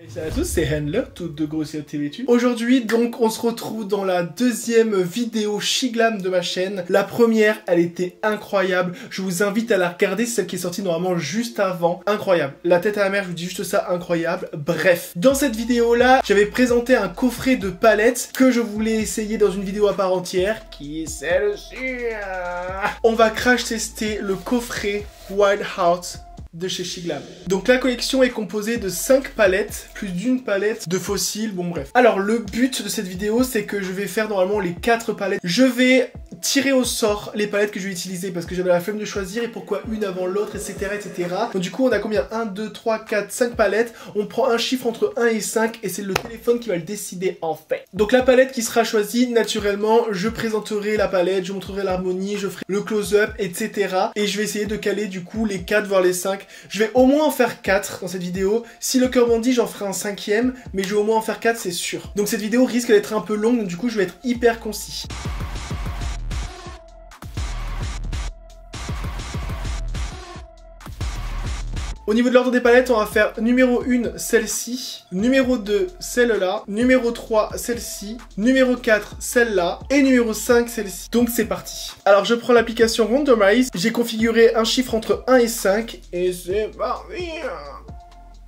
Salut à tous, c'est Handler, tout de Grossière TV. Aujourd'hui, donc, on se retrouve dans la deuxième vidéo Shiglam de ma chaîne. La première, elle était incroyable. Je vous invite à la regarder, c'est celle qui est sortie normalement juste avant. Incroyable. La tête à la mer, je vous dis juste ça, incroyable. Bref, dans cette vidéo-là, j'avais présenté un coffret de palettes que je voulais essayer dans une vidéo à part entière, qui est celle-ci. On va crash tester le coffret Wild Heart de chez Shiglam. Donc la collection est composée de 5 palettes, plus d'une palette de fossiles, bon bref. Alors le but de cette vidéo, c'est que je vais faire normalement les 4 palettes. Je vais tirer au sort les palettes que je vais utiliser parce que j'avais la flemme de choisir et pourquoi une avant l'autre, etc., etc. Donc du coup, on a combien? 1, 2, 3, 4, 5 palettes. On prend un chiffre entre 1 et 5 et c'est le téléphone qui va le décider en fait. Donc la palette qui sera choisie, naturellement, je présenterai la palette, je montrerai l'harmonie, je ferai le close-up, etc. Et je vais essayer de caler du coup les 4 voire les 5. Je vais au moins en faire 4 dans cette vidéo. Si le cœur m'en dit, j'en ferai un 5e, mais je vais au moins en faire 4, c'est sûr. Donc cette vidéo risque d'être un peu longue, donc du coup je vais être hyper concis. Au niveau de l'ordre des palettes, on va faire numéro 1, celle-ci, numéro 2, celle-là, numéro 3, celle-ci, numéro 4, celle-là, et numéro 5, celle-ci. Donc c'est parti. Alors je prends l'application Randomize, j'ai configuré un chiffre entre 1 et 5, et c'est parti.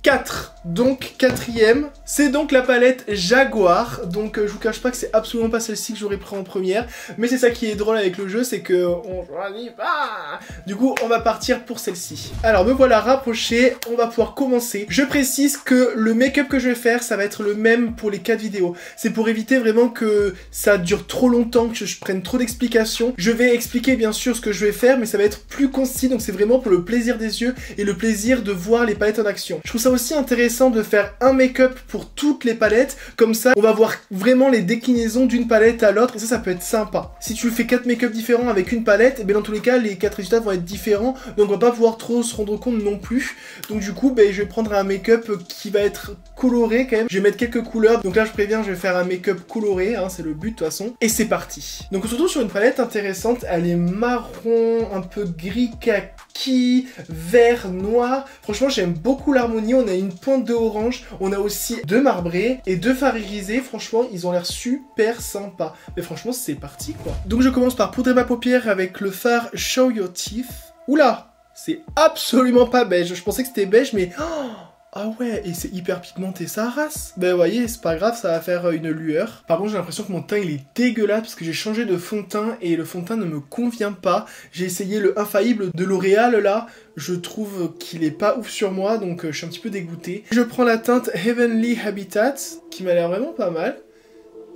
4, donc 4e, c'est donc la palette Jaguar, donc je vous cache pas que c'est absolument pas celle-ci que j'aurais pris en première, mais c'est ça qui est drôle avec le jeu, c'est que on choisit pas. Du coup, on va partir pour celle-ci. Alors me voilà rapproché, on va pouvoir commencer. Je précise que le make-up que je vais faire, ça va être le même pour les 4 vidéos. C'est pour éviter vraiment que ça dure trop longtemps, que je prenne trop d'explications. Je vais expliquer bien sûr ce que je vais faire, mais ça va être plus concis, donc c'est vraiment pour le plaisir des yeux et le plaisir de voir les palettes en action. Je trouve ça aussi intéressant de faire un make-up pour toutes les palettes, comme ça on va voir vraiment les déclinaisons d'une palette à l'autre et ça peut être sympa. Si tu fais 4 make-up différents avec une palette, et bien dans tous les cas les 4 résultats vont être différents, donc on va pas pouvoir trop se rendre compte non plus. Donc du coup je vais prendre un make-up qui va être coloré quand même, je vais mettre quelques couleurs, donc là je préviens, je vais faire un make-up coloré, hein, c'est le but de toute façon, et c'est parti. Donc on se retrouve sur une palette intéressante, elle est marron, un peu gris kaki, vert, noir, franchement j'aime beaucoup l'harmonie, on a une pointe de orange, on a aussi 2 marbrés et 2 fards irisés, franchement ils ont l'air super sympas. Mais franchement c'est parti quoi. Donc je commence par poudrer ma paupière avec le fard Show Your Teeth. Oula, c'est absolument pas beige, je pensais que c'était beige mais... Oh, ah ouais, et c'est hyper pigmenté, ça rase. Ben vous voyez, c'est pas grave, ça va faire une lueur. Par contre, j'ai l'impression que mon teint, il est dégueulasse parce que j'ai changé de fond de teint et le fond de teint ne me convient pas. J'ai essayé le infaillible de L'Oréal, là. Je trouve qu'il est pas ouf sur moi, donc je suis un petit peu dégoûté. Je prends la teinte Heavenly Habitat, qui m'a l'air vraiment pas mal.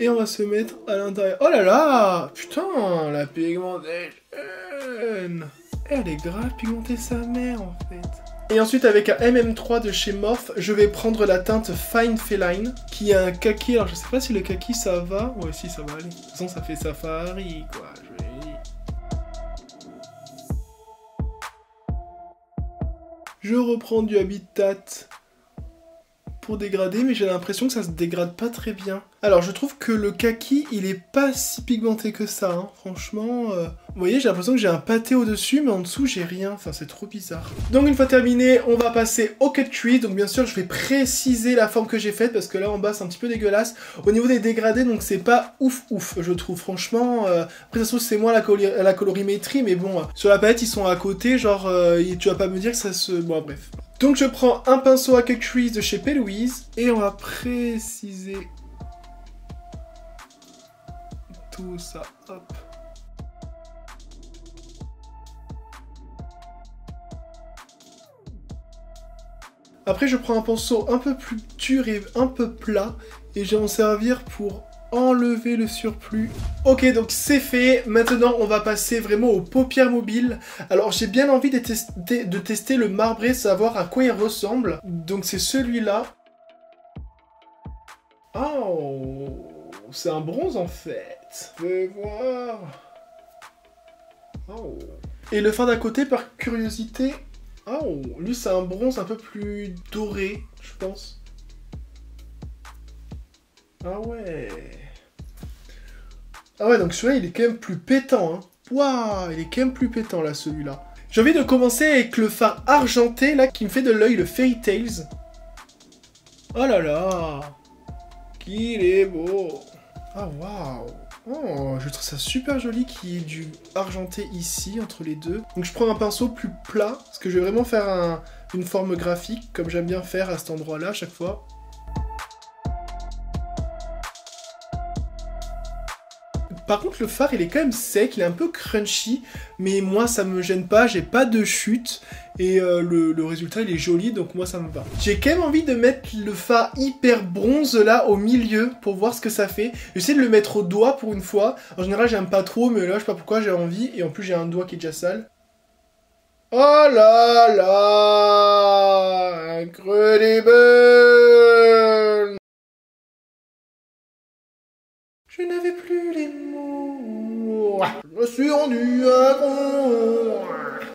Et on va se mettre à l'intérieur. Oh là là, putain, la pigmentation. Elle est grave pigmentée sa mère, en fait. Et ensuite avec un MM3 de chez Morphe, je vais prendre la teinte Fine Feline, qui a un kaki, alors je sais pas si le kaki ça va, ouais si ça va aller, de toute façon ça fait safari quoi, je vais dire. Je reprends du Habitat pour dégrader, mais j'ai l'impression que ça se dégrade pas très bien. Alors je trouve que le kaki, il est pas si pigmenté que ça, hein. Franchement... Vous voyez, j'ai l'impression que j'ai un pâté au-dessus, mais en dessous, j'ai rien. Enfin, c'est trop bizarre. Donc, une fois terminé, on va passer au cut crease. Donc, bien sûr, je vais préciser la forme que j'ai faite, parce que là, en bas, c'est un petit peu dégueulasse. Au niveau des dégradés, donc, c'est pas ouf, je trouve. Franchement, après, ça se trouve, c'est moi la colorimétrie, mais bon, sur la palette, ils sont à côté, genre, tu vas pas me dire que ça se... Bon, bref. Donc, je prends un pinceau à cut crease de chez P. Louise, et on va préciser tout ça, hop. Après, je prends un pinceau un peu plus dur et un peu plat, et je vais en servir pour enlever le surplus. Ok, donc c'est fait. Maintenant, on va passer vraiment aux paupières mobiles. Alors, j'ai bien envie de tester le marbré, savoir à quoi il ressemble. Donc, c'est celui-là. Oh, c'est un bronze en fait. Je vais voir. Oh. Et le fard d'à côté, par curiosité... Oh, lui c'est un bronze un peu plus doré, je pense. Ah ouais. Ah ouais, donc celui-là il est quand même plus pétant, hein. Waouh, il est quand même plus pétant là, celui-là. J'ai envie de commencer avec le fard argenté là qui me fait de l'œil, le Fairy Tales. Oh là là, qu'il est beau. Ah waouh. Oh, je trouve ça super joli qu'il y ait du argenté ici, entre les deux. Donc je prends un pinceau plus plat, parce que je vais vraiment faire une forme graphique, comme j'aime bien faire à cet endroit-là à chaque fois. Par contre, le fard, il est quand même sec, il est un peu crunchy, mais moi, ça me gêne pas, j'ai pas de chute, et le résultat, il est joli, donc moi, ça me va. J'ai quand même envie de mettre le fard hyper bronze, là, au milieu, pour voir ce que ça fait. J'essaie de le mettre au doigt, pour une fois. En général, j'aime pas trop, mais là, je sais pas pourquoi, j'ai envie, et en plus, j'ai un doigt qui est déjà sale. Oh là là, incroyable. Je n'avais plus les mots. Je me suis rendu un con.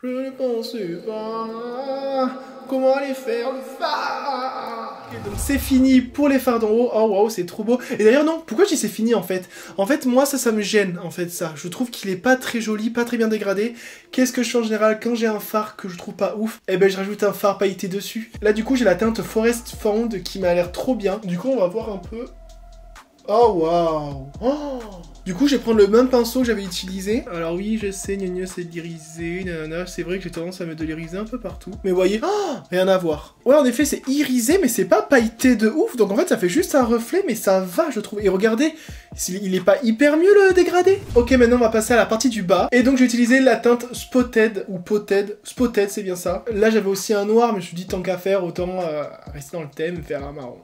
Je ne pensais pas comment aller faire le phare. Donc c'est fini pour les fards d'en haut. Oh waouh, c'est trop beau. Et d'ailleurs non, pourquoi je dis c'est fini en fait? En fait moi ça me gêne en fait ça. Je trouve qu'il est pas très joli, pas très bien dégradé. Qu'est-ce que je fais en général quand j'ai un fard que je trouve pas ouf? Eh ben je rajoute un fard pailleté dessus. Là du coup j'ai la teinte Forest Found qui m'a l'air trop bien. Du coup on va voir un peu. Oh waouh. Oh. Du coup, je vais prendre le même pinceau que j'avais utilisé. Alors oui, je sais, gna c'est de l'iriser, nanana. C'est vrai que j'ai tendance à mettre de l'iriser un peu partout. Mais voyez, oh, rien à voir. Ouais, en effet, c'est irisé, mais c'est pas pailleté de ouf. Donc en fait, ça fait juste un reflet, mais ça va, je trouve. Et regardez, il est pas hyper mieux le dégradé. Ok, maintenant, on va passer à la partie du bas. Et donc, j'ai utilisé la teinte Spotted, ou Potted. Spotted, c'est bien ça. Là, j'avais aussi un noir, mais je me suis dit, tant qu'à faire, autant rester dans le thème et faire un marron.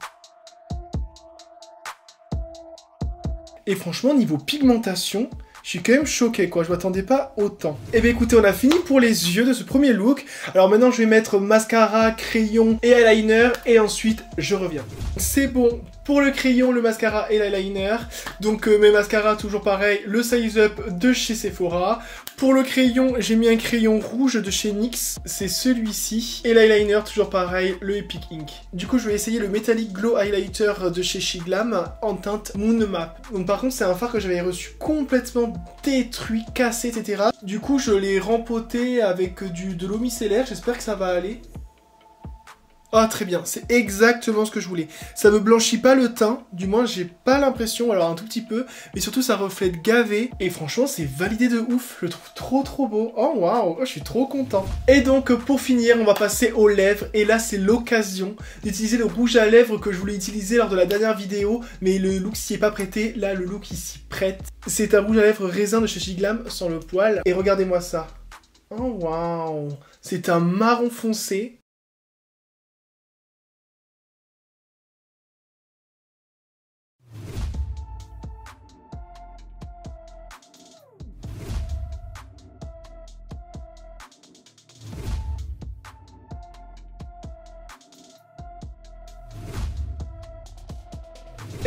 Et franchement, niveau pigmentation, je suis quand même choqué, quoi. Je m'attendais pas autant. Et bien écoutez, on a fini pour les yeux de ce premier look. Alors maintenant, je vais mettre mascara, crayon et eyeliner. Et ensuite, je reviens. C'est bon pour le crayon, le mascara et l'eyeliner. Donc mes mascaras, toujours pareil, le Size Up de chez Sephora. Pour le crayon, j'ai mis un crayon rouge de chez NYX. C'est celui-ci. Et l'eyeliner, toujours pareil, le Epic Ink. Du coup, je vais essayer le Metallic Glow Highlighter de chez Shiglam en teinte Moon Map. Donc par contre, c'est un fard que j'avais reçu complètement détruit, cassé, etc. Du coup, je l'ai rempoté avec de l'eau micellaire. J'espère que ça va aller. Ah très bien, c'est exactement ce que je voulais. Ça me blanchit pas le teint, du moins j'ai pas l'impression, alors un tout petit peu, mais surtout ça reflète gavé, et franchement c'est validé de ouf, je le trouve trop beau. Oh waouh, je suis trop content. Et donc pour finir, on va passer aux lèvres, et là c'est l'occasion d'utiliser le rouge à lèvres que je voulais utiliser lors de la dernière vidéo, mais le look s'y est pas prêté, là le look il s'y prête. C'est un rouge à lèvres raisin de chez Shiglam, sans le poil, et regardez-moi ça. Oh waouh, c'est un marron foncé.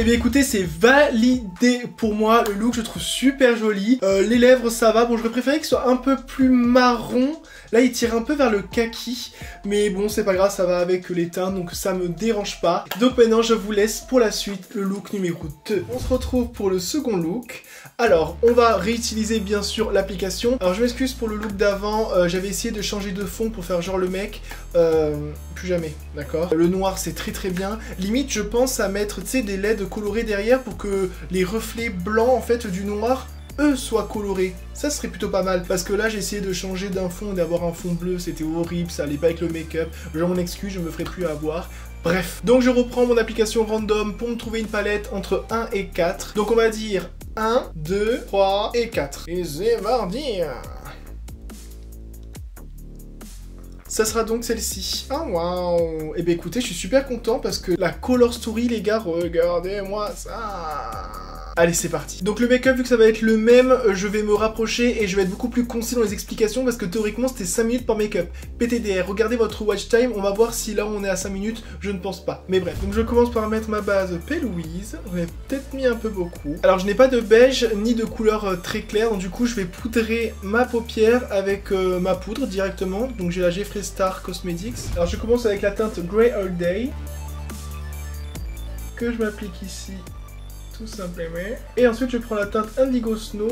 Eh bien écoutez, c'est validé pour moi, le look je trouve super joli. Les lèvres ça va, bon j'aurais préféré qu'il soit un peu plus marron. Là il tire un peu vers le kaki, mais bon c'est pas grave, ça va avec les teintes donc ça me dérange pas. Donc maintenant je vous laisse pour la suite le look numéro 2. On se retrouve pour le second look. Alors on va réutiliser bien sûr l'application. Alors je m'excuse pour le look d'avant, j'avais essayé de changer de fond pour faire genre le mec. Plus jamais, d'accord. Le noir c'est très bien. Limite je pense à mettre tu sais des LED colorés derrière pour que les reflets blancs en fait du noir eux soient colorés. Ça serait plutôt pas mal parce que là j'ai essayé de changer d'un fond et d'avoir un fond bleu, c'était horrible, ça allait pas avec le make-up. Je m'en excuse, je me ferai plus avoir. Bref, donc je reprends mon application random pour me trouver une palette entre 1 et 4. Donc on va dire 1, 2, 3 et 4. Et c'est mardi. Ça sera donc celle-ci. Ah waouh. Et bien écoutez, je suis super content parce que la color story les gars, regardez-moi ça. Allez, c'est parti. Donc le make-up, vu que ça va être le même, je vais me rapprocher et je vais être beaucoup plus concis dans les explications parce que théoriquement c'était 5 minutes par make-up. PTDR, regardez votre watch time, on va voir si là on est à 5 minutes, je ne pense pas. Mais bref, donc je commence par mettre ma base P. Louise, j'en ai peut-être mis un peu beaucoup. Alors je n'ai pas de beige ni de couleur très claire, donc du coup je vais poudrer ma paupière avec ma poudre directement. Donc j'ai la Jeffree Star Cosmetics. Alors je commence avec la teinte Grey All Day, que je m'applique ici. Tout simplement. Et ensuite je prends la teinte Indigo Snow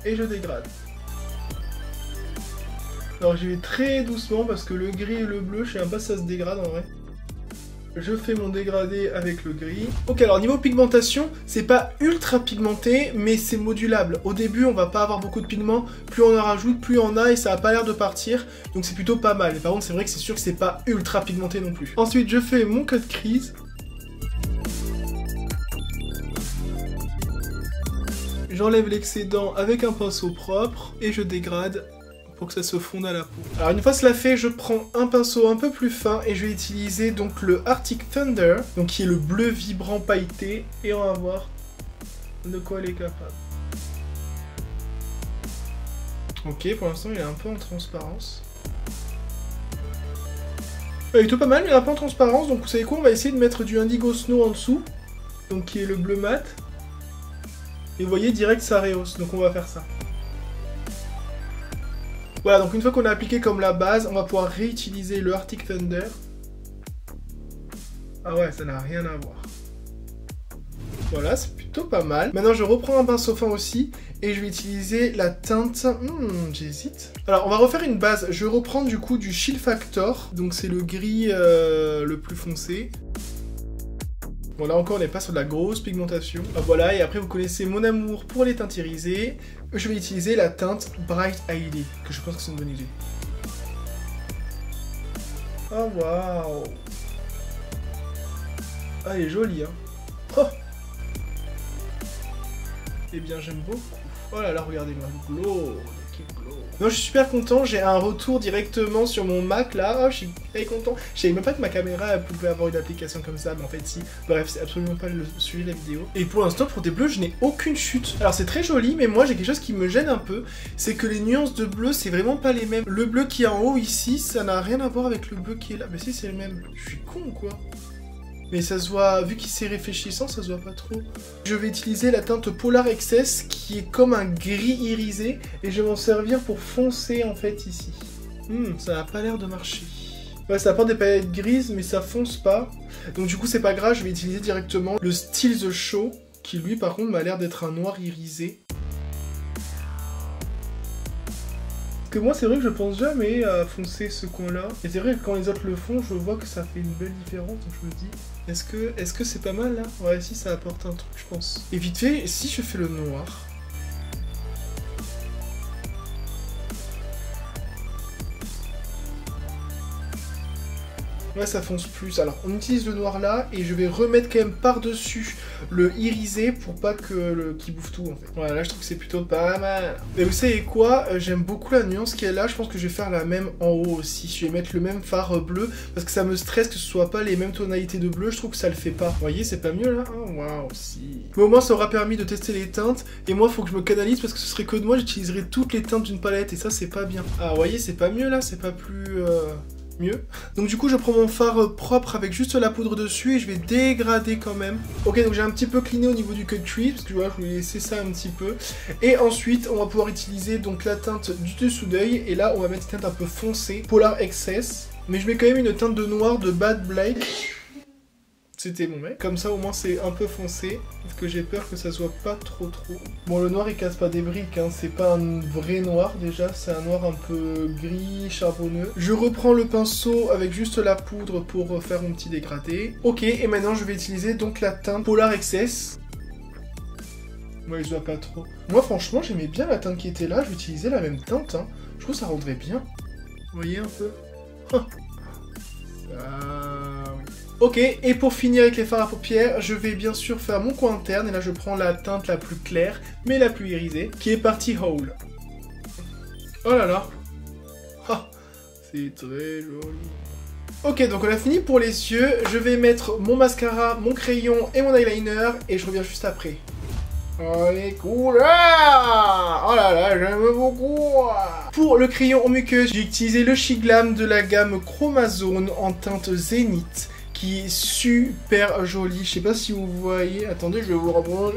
et je dégrade. Alors j'y vais très doucement parce que le gris et le bleu, je sais même pas si ça se dégrade en vrai. je fais mon dégradé avec le gris. Ok, alors niveau pigmentation, c'est pas ultra pigmenté, mais c'est modulable. Au début, on va pas avoir beaucoup de pigments, plus on en rajoute, plus on a, et ça a pas l'air de partir, donc c'est plutôt pas mal. Et par contre, c'est vrai que c'est sûr que c'est pas ultra pigmenté non plus. Ensuite, je fais mon cut crease. J'enlève l'excédent avec un pinceau propre, et je dégrade pour que ça se fonde à la peau. Alors une fois cela fait, je prends un pinceau un peu plus fin et je vais utiliser donc le Arctic Thunder, donc qui est le bleu vibrant pailleté, et on va voir de quoi elle est capable. Ok, pour l'instant il est un peu en transparence. Il est plutôt pas mal, mais il est un peu en transparence, donc vous savez quoi, on va essayer de mettre du Indigo Snow en dessous, donc qui est le bleu mat. Et vous voyez direct ça rehausse, donc on va faire ça. Voilà, donc une fois qu'on a appliqué comme la base, on va pouvoir réutiliser le Arctic Thunder. Ah ouais, ça n'a rien à voir. Voilà, c'est plutôt pas mal. Maintenant, je reprends un pinceau fin aussi, et je vais utiliser la teinte... j'hésite. Alors, on va refaire une base. Je reprends du coup du Chill Factor, donc c'est le gris le plus foncé. Bon là encore on n'est pas sur de la grosse pigmentation. Ah, voilà, et après vous connaissez mon amour pour les teintes irisées. Je vais utiliser la teinte Bright ID, que je pense que c'est une bonne idée. Oh waouh. Ah elle est jolie hein. Oh. Eh bien j'aime beaucoup. Oh là là, regardez-moi le glow. Non, je suis super content, j'ai un retour directement sur mon Mac là, oh, je suis très content. Je savais même pas que ma caméra elle pouvait avoir une application comme ça, mais en fait si. Bref, c'est absolument pas le sujet de la vidéo. Et pour l'instant, pour des bleus, je n'ai aucune chute. Alors c'est très joli, mais moi j'ai quelque chose qui me gêne un peu, c'est que les nuances de bleu, c'est vraiment pas les mêmes. Le bleu qui est en haut ici, ça n'a rien à voir avec le bleu qui est là. Mais si, c'est le même. Je suis con ou quoi? Mais ça se voit, vu qu'il s'est réfléchissant, ça se voit pas trop. Je vais utiliser la teinte Polar Excess qui est comme un gris irisé et je vais m'en servir pour foncer en fait ici. Ça n'a pas l'air de marcher. Ouais, ça apporte des palettes grises mais ça fonce pas. Donc du coup c'est pas grave, je vais utiliser directement le Still the Show qui lui par contre m'a l'air d'être un noir irisé. Parce que moi c'est vrai que je pense jamais à foncer ce coin-là. Et c'est vrai que quand les autres le font, je vois que ça fait une belle différence. Donc je me dis, est-ce que c'est pas mal là? Ouais, si, ça apporte un truc, je pense. Et vite fait, si je fais le noir... Ouais, ça fonce plus. Alors, on utilise le noir là, et je vais remettre quand même par-dessus le irisé pour pas que qui bouffe tout, en fait. Voilà, là, je trouve que c'est plutôt pas mal. Et vous savez quoi? J'aime beaucoup la nuance qu'il y a là. Je pense que je vais faire la même en haut aussi. Je vais mettre le même fard bleu, parce que ça me stresse que ce soit pas les mêmes tonalités de bleu. Je trouve que ça le fait pas. Vous voyez, c'est pas mieux, là? Oh, waouh, si. Mais au moins, ça aura permis de tester les teintes. Et moi, faut que je me canalise, parce que ce serait que de moi, j'utiliserais toutes les teintes d'une palette, et ça, c'est pas bien. Ah, vous voyez, c'est pas mieux, là? C'est pas plus... mieux. Donc du coup je prends mon fard propre avec juste la poudre dessus et je vais dégrader quand même. Ok, donc j'ai un petit peu cleané au niveau du cut crease parce que voilà, je voulais laisser ça un petit peu. Et ensuite on va pouvoir utiliser donc la teinte du dessous d'œil et là on va mettre une teinte un peu foncée, Polar Excess. Mais je mets quand même une teinte de noir de Bad Black. C'était mon mec. Comme ça au moins c'est un peu foncé. Parce que j'ai peur que ça soit pas trop. Bon, le noir il casse pas des briques, hein. C'est pas un vrai noir déjà, c'est un noir un peu gris, charbonneux. Je reprends le pinceau avec juste la poudre pour faire mon petit dégradé. Ok, et maintenant je vais utiliser donc la teinte Polar Excess. Ouais, je vois pas trop. Moi franchement j'aimais bien la teinte qui était là, je vais utiliser la même teinte, hein. Je trouve que ça rendrait bien. Vous voyez un peu. Ok, et pour finir avec les fards à paupières, je vais bien sûr faire mon coin interne, et là je prends la teinte la plus claire, mais la plus irisée, qui est partie Hole. Oh là là. Ah, c'est très joli. Ok, donc on a fini pour les yeux, je vais mettre mon mascara, mon crayon et mon eyeliner, et je reviens juste après. Oh les couleurs! Oh là là, j'aime beaucoup! Pour le crayon en muqueuse, j'ai utilisé le She Glam de la gamme Chromazone en teinte Zénith, qui est super joli. Je sais pas si vous voyez. Attendez, je vais vous reprendre.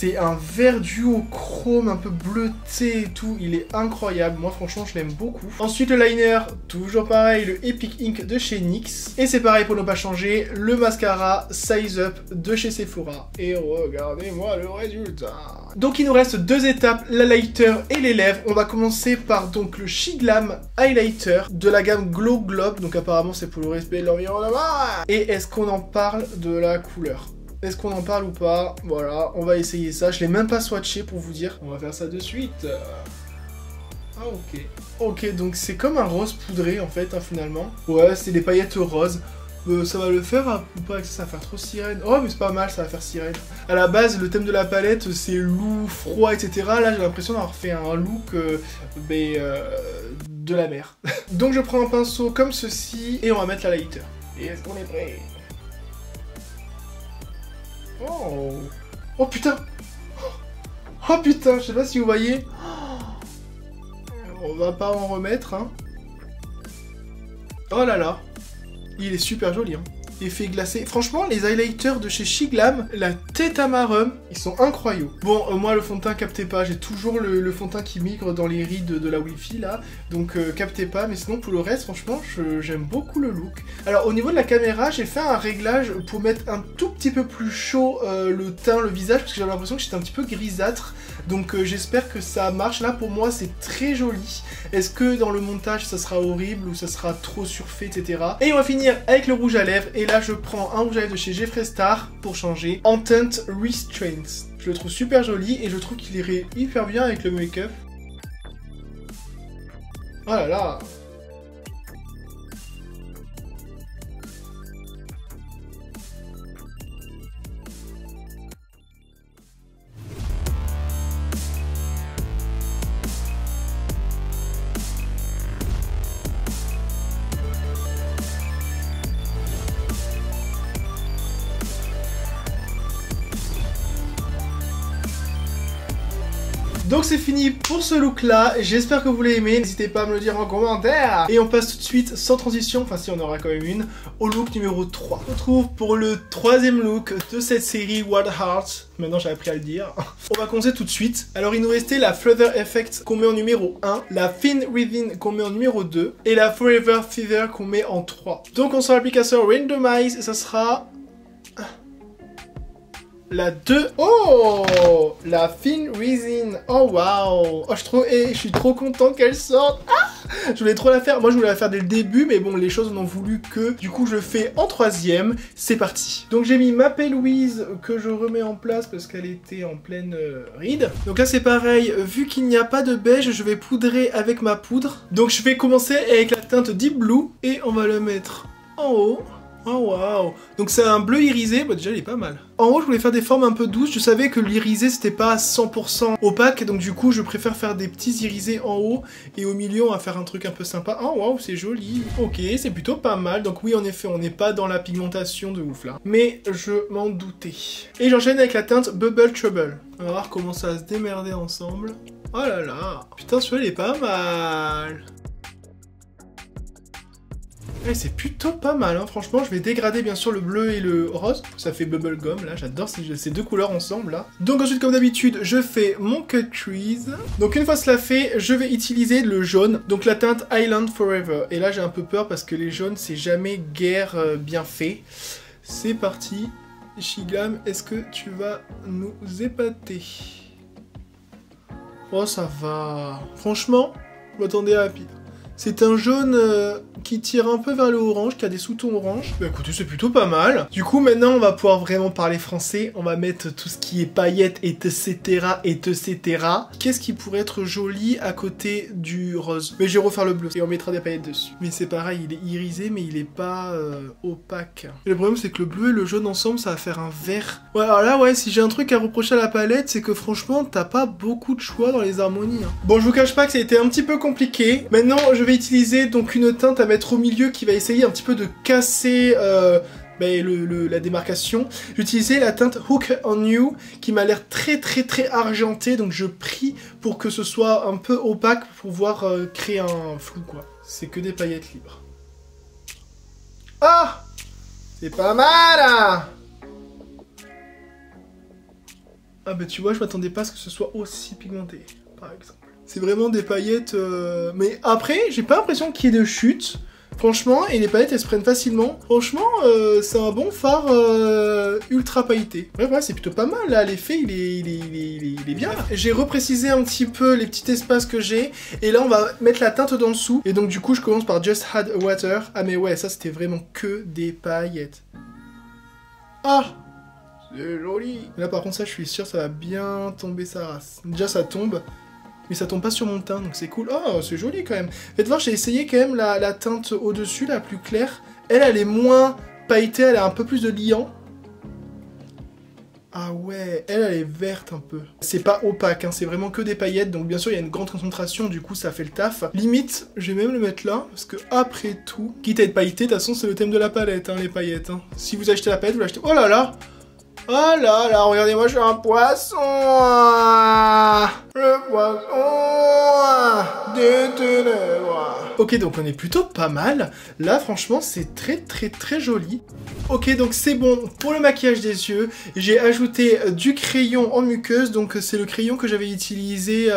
C'est un vert duochrome un peu bleuté et tout. Il est incroyable. Moi, franchement, je l'aime beaucoup. Ensuite, le liner, toujours pareil, le Epic Ink de chez NYX. Et c'est pareil pour ne pas changer, le mascara Size Up de chez Sephora. Et regardez-moi le résultat. Donc, il nous reste deux étapes, l'highlighter et les lèvres. On va commencer par donc le Shiglam Highlighter de la gamme Glow Globe. Donc, apparemment, c'est pour le respect de l'environnement. Et est-ce qu'on en parle de la couleur? Est-ce qu'on en parle ou pas? Voilà, on va essayer ça. Je l'ai même pas swatché pour vous dire. On va faire ça de suite. Ah, ok. Ok, donc c'est comme un rose poudré en fait, hein, finalement. Ouais, c'est des paillettes roses. Ça va le faire ou pas? Ça va faire trop sirène. Oh, mais c'est pas mal, ça va faire sirène. À la base, le thème de la palette, c'est loup, froid, etc. Là, j'ai l'impression d'avoir fait un look de la mer. Donc, je prends un pinceau comme ceci et on va mettre la lighter. Et est-ce qu'on est prêt? Oh. Oh putain. Oh putain, je sais pas si vous voyez. On va pas en remettre, hein. Oh là là. Il est super joli, hein. Effet glacé. Franchement, les highlighters de chez Shiglam, la tête à marum, ils sont incroyables. Bon, moi, le fond de teint, captez pas. J'ai toujours le fond de teint qui migre dans les rides de la Wi-Fi, là. Donc, captez pas. Mais sinon, pour le reste, franchement, j'aime beaucoup le look. Alors, au niveau de la caméra, j'ai fait un réglage pour mettre un tout petit peu plus chaud le teint, le visage, parce que j'avais l'impression que j'étais un petit peu grisâtre. Donc, j'espère que ça marche. Là, pour moi, c'est très joli. Est-ce que dans le montage, ça sera horrible ou ça sera trop surfait, etc. Et on va finir avec le rouge à lèvres. Et là, je prends un rouge à lèvres de chez Jeffree Star pour changer. Intent Restraints. Je le trouve super joli et je trouve qu'il irait hyper bien avec le make-up. Oh là là. Donc c'est fini pour ce look là, j'espère que vous l'avez aimé, n'hésitez pas à me le dire en commentaire. Et on passe tout de suite, sans transition, enfin si on aura quand même une, au look numéro 3. On se retrouve pour le troisième look de cette série Wild Heart. Maintenant j'ai appris à le dire. On va commencer tout de suite. Alors il nous restait la Flutter Effect qu'on met en numéro 1, la Thin Within qu'on met en numéro 2, et la Forever Feather qu'on met en 3. Donc on sort l'application Randomize et ça sera... la 2. Oh, la Thin Within. Oh waouh. Oh, je suis trop content qu'elle sorte. Ah, je voulais trop la faire. Moi, je voulais la faire dès le début, mais bon, les choses n'ont voulu que. Du coup, je le fais en troisième. C'est parti. Donc, j'ai mis ma Louise que je remets en place parce qu'elle était en pleine ride. Donc là, c'est pareil. Vu qu'il n'y a pas de beige, je vais poudrer avec ma poudre. Donc, je vais commencer avec la teinte Deep Blue et on va le mettre en haut. Oh waouh. Donc c'est un bleu irisé, bah déjà il est pas mal. En haut je voulais faire des formes un peu douces, je savais que l'irisé c'était pas 100% opaque, donc du coup je préfère faire des petits irisés en haut, et au milieu on va faire un truc un peu sympa. Oh waouh, c'est joli. Ok, c'est plutôt pas mal, donc oui en effet on n'est pas dans la pigmentation de ouf là. Mais je m'en doutais. Et j'enchaîne avec la teinte Bubble Trouble. On va voir comment ça va se démerder ensemble. Oh là là. Putain celui-là il est pas mal. Eh, c'est plutôt pas mal, hein. Franchement, je vais dégrader bien sûr le bleu et le rose. Ça fait bubblegum, là, j'adore ces deux couleurs ensemble, là. Donc ensuite, comme d'habitude, je fais mon cut crease. Donc une fois cela fait, je vais utiliser le jaune, donc la teinte Island Forever. Et là, j'ai un peu peur parce que les jaunes, c'est jamais guère bien fait. C'est parti. Shiglam, est-ce que tu vas nous épater? Oh, ça va. Franchement, je m'attendais à pire. C'est un jaune qui tire un peu vers le orange, qui a des sous-tons orange. Bah écoutez, c'est plutôt pas mal. Du coup, maintenant, on va pouvoir vraiment parler français. On va mettre tout ce qui est paillettes, etc., etc. Qu'est-ce qui pourrait être joli à côté du rose? Mais je vais refaire le bleu et on mettra des paillettes dessus. Mais c'est pareil, il est irisé, mais il est pas opaque. Et le problème, c'est que le bleu et le jaune ensemble, ça va faire un vert. Ouais, alors là, ouais, si j'ai un truc à reprocher à la palette, c'est que franchement, t'as pas beaucoup de choix dans les harmonies. Hein. Bon, je vous cache pas que ça a été un petit peu compliqué. Maintenant, je vais utiliser donc une teinte à mettre au milieu qui va essayer un petit peu de casser la démarcation. J'ai utilisé la teinte Hook on You qui m'a l'air très argenté, donc je prie pour que ce soit un peu opaque pour pouvoir créer un flou quoi. C'est que des paillettes libres. Ah, c'est pas mal hein. Ah bah tu vois, je m'attendais pas à ce que ce soit aussi pigmenté, par exemple. C'est vraiment des paillettes... Mais après, j'ai pas l'impression qu'il y ait de chute. Franchement, et les paillettes, elles se prennent facilement. Franchement, c'est un bon fard ultra pailleté. Ouais, c'est plutôt pas mal, là. L'effet, il est bien, là. J'ai reprécisé un petit peu les petits espaces que j'ai. Et là, on va mettre la teinte dans dessous. Et donc, du coup, je commence par Just Add Water. Ah, mais ouais, ça, c'était vraiment que des paillettes. Ah! C'est joli. Là, par contre, ça, je suis sûr, ça va bien tomber sa race. Déjà, ça tombe. Mais ça tombe pas sur mon teint, donc c'est cool. Oh, c'est joli quand même. Faites voir, j'ai essayé quand même la teinte au-dessus, la plus claire. Elle est moins pailletée, elle a un peu plus de liant. Ah ouais, elle est verte un peu. C'est pas opaque, hein, c'est vraiment que des paillettes, donc bien sûr il y a une grande concentration, du coup ça fait le taf. Limite, je vais même le mettre là, parce que après tout, quitte à être pailleté, de toute façon c'est le thème de la palette, hein, les paillettes. Hein. Si vous achetez la palette, vous l'achetez... Oh là là! Oh là là, regardez-moi, je suis un poisson. Le poisson des ténèbres. Ok, donc on est plutôt pas mal. Là, franchement, c'est très joli. Ok, donc c'est bon pour le maquillage des yeux. J'ai ajouté du crayon en muqueuse. Donc c'est le crayon que j'avais utilisé,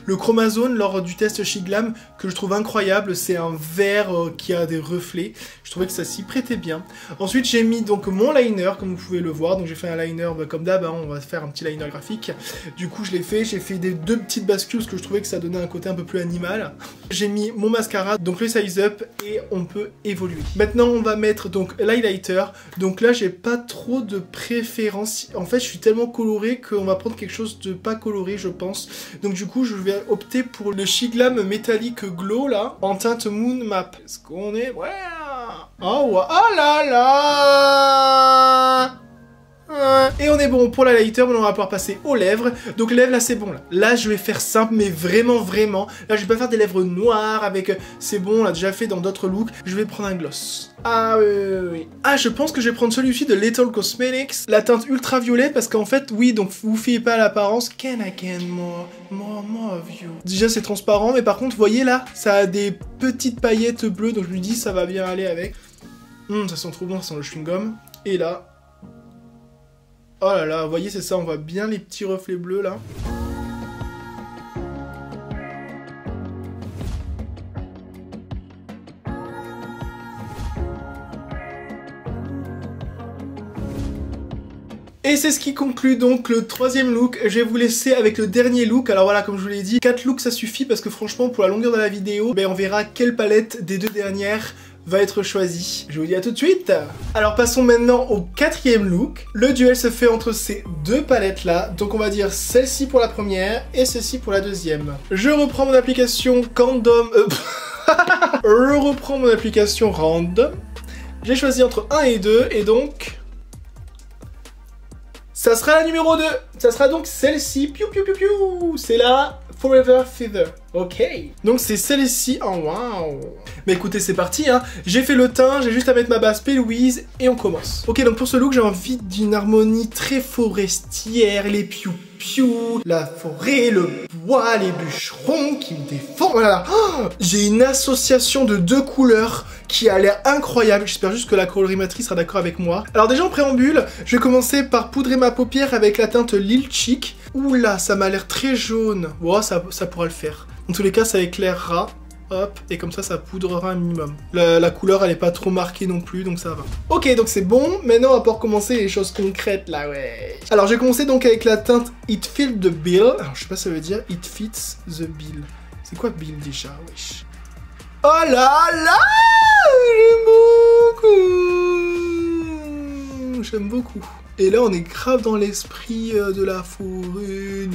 le Chromazone, lors du test Shiglam, que je trouve incroyable. C'est un vert qui a des reflets. Je trouvais que ça s'y prêtait bien. Ensuite, j'ai mis donc mon liner, comme vous pouvez le voir. Donc j'ai fait un liner, comme d'hab, hein, on va faire un petit liner graphique. Du coup, je l'ai fait. J'ai fait deux petites bascules parce que je trouvais que ça donnait un côté un peu plus animal. J'ai mis mon mascara, donc le size up, et on peut évoluer. Maintenant, on va mettre donc l'highlighter. Donc là, j'ai pas trop de préférence. En fait, je suis tellement coloré qu'on va prendre quelque chose de pas coloré, je pense. Donc du coup, je vais opter pour le Shiglam Metallic Glow, là, en teinte Moon Map. Est-ce qu'on est... Ouais. Oh, ouais. Oh là là. Et on est bon pour l'highlighter, maintenant on va pouvoir passer aux lèvres. Donc les lèvres, là c'est bon, là je vais faire simple, mais vraiment. Là je vais pas faire des lèvres noires avec... C'est bon, on l'a déjà fait dans d'autres looks. Je vais prendre un gloss. Ah oui. Ah, je pense que je vais prendre celui-ci de Little Cosmetics, la teinte ultraviolet, parce qu'en fait, oui, donc vous fiez pas à l'apparence. Can I get more of you? Déjà c'est transparent, mais par contre, vous voyez là, ça a des petites paillettes bleues, donc je lui dis ça va bien aller avec. Ça sent trop bon, ça sent le chewing-gum. Et là... Oh là là, vous voyez, c'est ça, on voit bien les petits reflets bleus, là. Et c'est ce qui conclut donc le troisième look. Je vais vous laisser avec le dernier look. Alors voilà, comme je vous l'ai dit, 4 looks ça suffit parce que franchement pour la longueur de la vidéo, on verra quelle palette des deux dernières va être choisie. Je vous dis à tout de suite. Alors passons maintenant au quatrième look. Le duel se fait entre ces deux palettes là. Donc on va dire celle-ci pour la première et celle-ci pour la deuxième. Je reprends mon application Random. Je reprends mon application Random. J'ai choisi entre 1 et 2 et donc... ça sera la numéro 2. Ça sera donc celle-ci. Piou piou piou piou. C'est la Forever Feather. Ok. Donc c'est celle-ci. Oh waouh. Mais écoutez, c'est parti, hein. J'ai fait le teint, j'ai juste à mettre ma base P. Louise et on commence. Ok, donc pour ce look, j'ai envie d'une harmonie très forestière. Les piou piou, la forêt, le bois, les bûcherons qui me défendent. Voilà. Oh, j'ai une association de deux couleurs qui a l'air incroyable. J'espère juste que la colorimatrice sera d'accord avec moi. Alors déjà en préambule, je vais commencer par poudrer ma paupière avec la teinte Lil Chic. Oula, ça m'a l'air très jaune. Bon, ça pourra le faire. Dans tous les cas, ça éclairera. Hop, et comme ça, ça poudrera un minimum. La couleur, elle est pas trop marquée non plus, donc ça va. Ok, donc c'est bon. Maintenant, on va pouvoir commencer les choses concrètes, là, ouais. Alors, je vais commencer donc avec la teinte It Fits the Bill. Alors, je sais pas ce que ça veut dire. It Fits the Bill. C'est quoi Bill, déjà? Wesh. Oh là là! J'aime beaucoup. Et là, on est grave dans l'esprit de la forêt.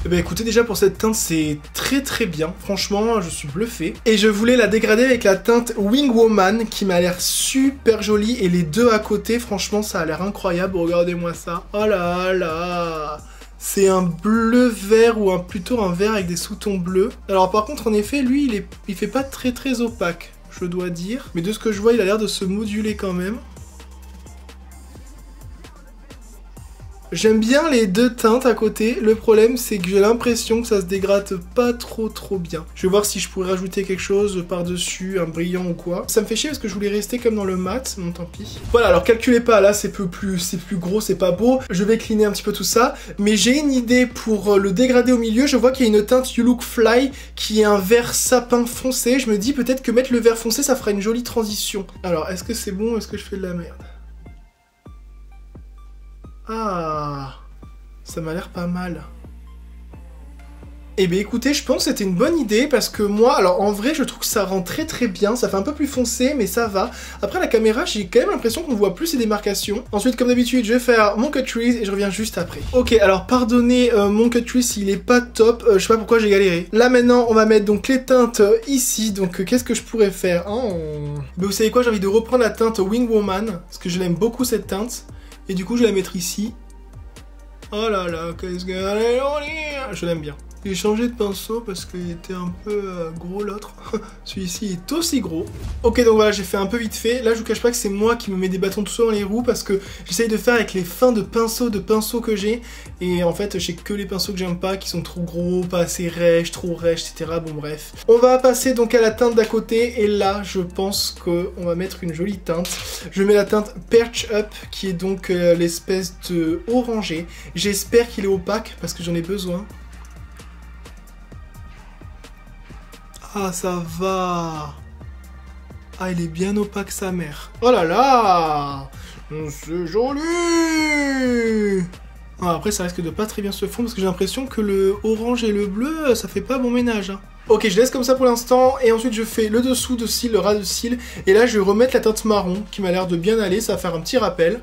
Eh ben écoutez, déjà pour cette teinte, c'est très bien. Franchement, je suis bluffé. Et je voulais la dégrader avec la teinte Wing Woman, qui m'a l'air super jolie. Et les deux à côté, franchement, ça a l'air incroyable. Regardez-moi ça. Oh là là! C'est un bleu vert ou plutôt un vert avec des sous-tons bleus. Alors par contre, en effet, lui, il fait pas très opaque, je dois dire. Mais de ce que je vois, il a l'air de se moduler quand même. J'aime bien les deux teintes à côté. Le problème, c'est que j'ai l'impression que ça se dégrade pas trop bien. Je vais voir si je pourrais rajouter quelque chose par-dessus, un brillant ou quoi. Ça me fait chier parce que je voulais rester comme dans le mat. Bon, tant pis. Voilà, alors calculez pas. Là, c'est plus gros, c'est pas beau. Je vais cleaner un petit peu tout ça. Mais j'ai une idée pour le dégrader au milieu. Je vois qu'il y a une teinte You Look Fly qui est un vert sapin foncé. Je me dis peut-être que mettre le vert foncé, ça fera une jolie transition. Alors, est-ce que c'est bon ou est-ce que je fais de la merde? Ah, ça m'a l'air pas mal. Eh bien écoutez, je pense que c'était une bonne idée parce que moi, alors en vrai, je trouve que ça rend très bien. Ça fait un peu plus foncé, mais ça va. Après la caméra, j'ai quand même l'impression qu'on voit plus ces démarcations. Ensuite, comme d'habitude, je vais faire mon cut crease et je reviens juste après. Ok, alors pardonnez mon cut crease s'il est pas top. Je sais pas pourquoi j'ai galéré. Là maintenant, on va mettre donc les teintes ici. Donc qu'est-ce que je pourrais faire? Mais vous savez quoi, j'ai envie de reprendre la teinte Wing Woman parce que je l'aime beaucoup cette teinte. Et du coup, je vais la mettre ici. Oh là là, qu'est-ce que... Je l'aime bien. J'ai changé de pinceau parce qu'il était un peu gros l'autre. Celui-ci est aussi gros. Ok, donc voilà, j'ai fait un peu vite fait. Là, je vous cache pas que c'est moi qui me mets des bâtons tout seul dans les roues parce que j'essaye de faire avec les fins de pinceau que j'ai. Et en fait, j'ai que les pinceaux que j'aime pas, qui sont trop gros, pas assez rêches, trop rêches, etc. Bon, bref. On va passer donc à la teinte d'à côté. Et là, je pense qu'on va mettre une jolie teinte. Je mets la teinte Perch Up, qui est donc l'espèce de orangé. J'espère qu'il est opaque parce que j'en ai besoin. Ah, ça va. Ah, il est bien opaque, sa mère. Oh là là, c'est joli. Ah, après, ça risque de pas très bien se fondre parce que j'ai l'impression que le orange et le bleu, ça fait pas bon ménage. Hein. Ok, je laisse comme ça pour l'instant. Et ensuite, je fais le dessous de cils, le ras de cils. Et là, je vais remettre la teinte marron qui m'a l'air de bien aller. Ça va faire un petit rappel.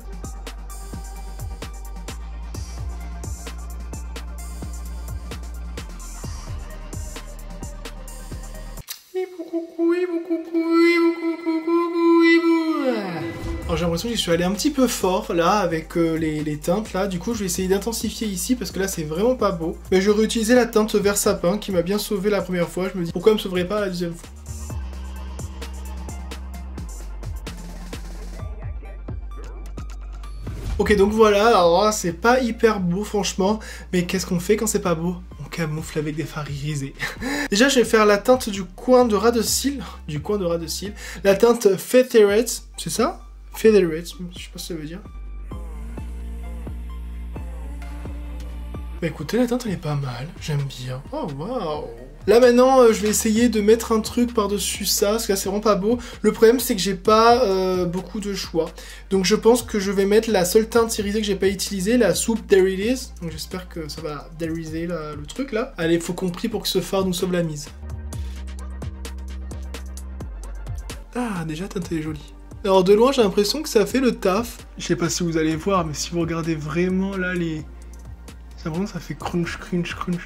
Alors j'ai l'impression que je suis allé un petit peu fort là avec les teintes là, du coup je vais essayer d'intensifier ici parce que là c'est vraiment pas beau. Mais je vais réutiliser la teinte vert sapin qui m'a bien sauvé la première fois, je me dis pourquoi elle me sauverait pas la deuxième fois. Ok donc voilà, alors c'est pas hyper beau franchement, mais qu'est-ce qu'on fait quand c'est pas beau? On camoufle avec des fards irisés. Déjà je vais faire la teinte du coin de ras de cils, la teinte Featherette, c'est ça? Featherette, je sais pas ce que ça veut dire. Bah écoutez, la teinte elle est pas mal, j'aime bien. Oh waouh. Là maintenant, je vais essayer de mettre un truc par-dessus ça, parce que là c'est vraiment pas beau. Le problème c'est que j'ai pas beaucoup de choix. Donc je pense que je vais mettre la seule teinte irisée que j'ai pas utilisée, la Soup There It Is. Donc j'espère que ça va dériser le truc là. Allez, faut qu'on prie pour que ce fard nous sauve la mise. Ah, déjà la teinte elle est jolie. Alors de loin j'ai l'impression que ça fait le taf. Je sais pas si vous allez voir, mais si vous regardez vraiment là les... Ça fait crunch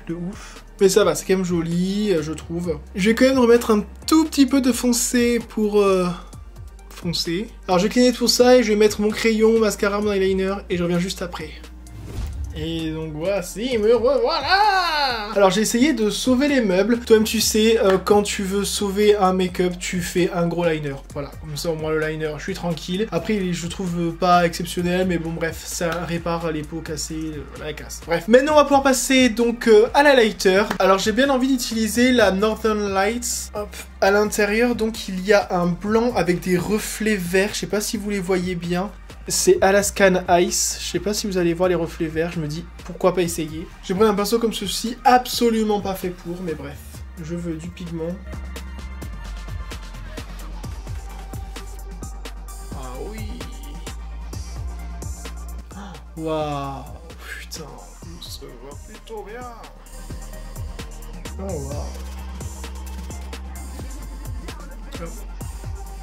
de ouf. Mais ça va, c'est quand même joli, je trouve. Je vais quand même remettre un tout petit peu de foncé pour... foncer. Alors je vais cligner tout ça et je vais mettre mon crayon, mascara, mon eyeliner et je reviens juste après. Et donc voici, me revoilà. Alors j'ai essayé de sauver les meubles. Toi-même tu sais, quand tu veux sauver un make-up, tu fais un gros liner. Voilà, comme ça au moins le liner, je suis tranquille. Après je trouve pas exceptionnel, mais bon bref, ça répare les peaux cassées, la casse. Bref, maintenant on va pouvoir passer donc à la lighter. Alors j'ai bien envie d'utiliser la Northern Lights. Hop. À l'intérieur donc il y a un blanc avec des reflets verts. Je sais pas si vous les voyez bien. C'est Alaskan Ice, je sais pas si vous allez voir les reflets verts, je me dis pourquoi pas essayer. J'ai pris un pinceau comme ceci, absolument pas fait pour, mais bref, je veux du pigment. Ah oui. Waouh, putain, ça va plutôt bien. Oh waouh.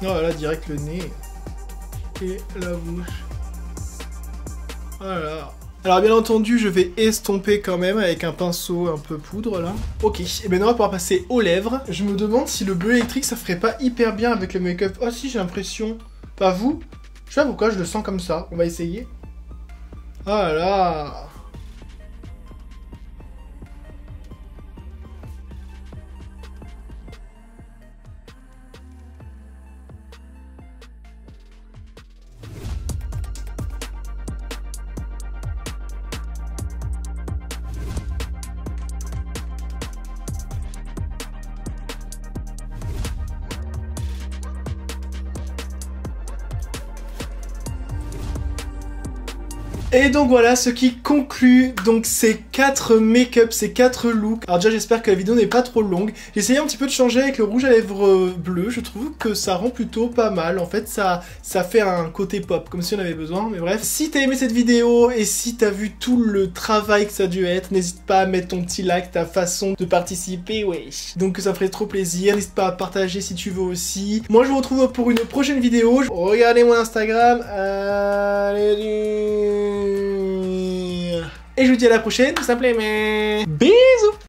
Non, là direct le nez. Et la bouche. Voilà. Alors bien entendu, je vais estomper quand même avec un pinceau un peu poudre là. Ok, et maintenant on va pouvoir passer aux lèvres. Je me demande si le bleu électrique ça ferait pas hyper bien avec le make-up. Oh si, j'ai l'impression. Pas vous? Je sais pas pourquoi je le sens comme ça. On va essayer. Ah là. Et donc voilà ce qui conclut donc ces 4 make-up, ces 4 looks. Alors déjà j'espère que la vidéo n'est pas trop longue. J'ai essayé un petit peu de changer avec le rouge à lèvres bleu. Je trouve que ça rend plutôt pas mal. En fait ça fait un côté pop comme si on avait besoin. Mais bref, si t'as aimé cette vidéo et si t'as vu tout le travail que ça a dû être, n'hésite pas à mettre ton petit like, ta façon de participer, wesh. Donc ça ferait trop plaisir. N'hésite pas à partager si tu veux aussi. Moi je vous retrouve pour une prochaine vidéo. Regardez mon Instagram. Allez. Et je vous dis à la prochaine, tout simplement. Bisous.